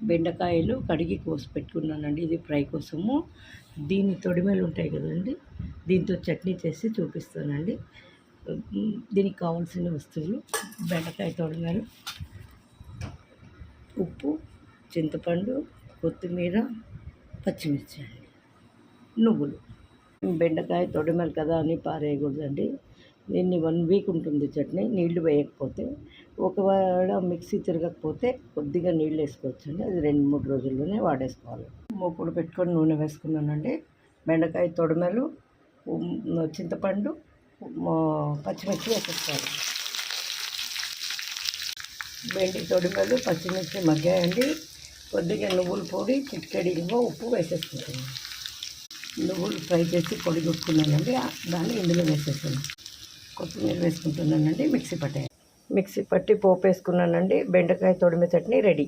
బెండకాయలు కడిగి కోసి పెట్టుకున్నానండి. ఇది ఫ్రై కోసము. దీని తొడిమెలు ఉంటాయి కదండి, దీంతో చట్నీ చేసి చూపిస్తానండి. దీనికి కావాల్సిన వస్తువులు: బెండకాయ తొడిమెలు, ఉప్పు, చింతపండు, కొత్తిమీర, పచ్చిమిర్చి అండి, నువ్వులు. బెండకాయ తొడిమెలు కదా అని పారేయకూడదండి. దీన్ని 1 వీక్ ఉంటుంది చట్నీ, నీళ్లు వేయకపోతే. ఒకవేళ మిక్సీ తిరగకపోతే కొద్దిగా నీళ్ళు వేసుకోవచ్చండి. అది 2-3 రోజుల్లోనే వాడేసుకోవాలి. మూకుడు పెట్టుకొని నూనె వేసుకున్నానండి. బెండకాయ తొడిమెలు, చింతపండు, పచ్చిమిర్చి వేసేసుకోవాలి. బెండి తొడిమెలు, పచ్చిమిర్చి మగ్గాయండి. కొద్దిగా నువ్వుల పొడి, చిటికెడు ఉప్పు వేసేసుకుంటాను. నువ్వులు ఫ్రై చేసి పొడి కొట్టుకున్నానండి, దాన్ని ఇందులో వేసేసాను. కొత్తిమీర వేసుకుంటున్నానండి. మిక్సీ పట్టి పోపు వేసుకున్నానండి. బెండకాయ తొడిమె చట్నీ రెడీ.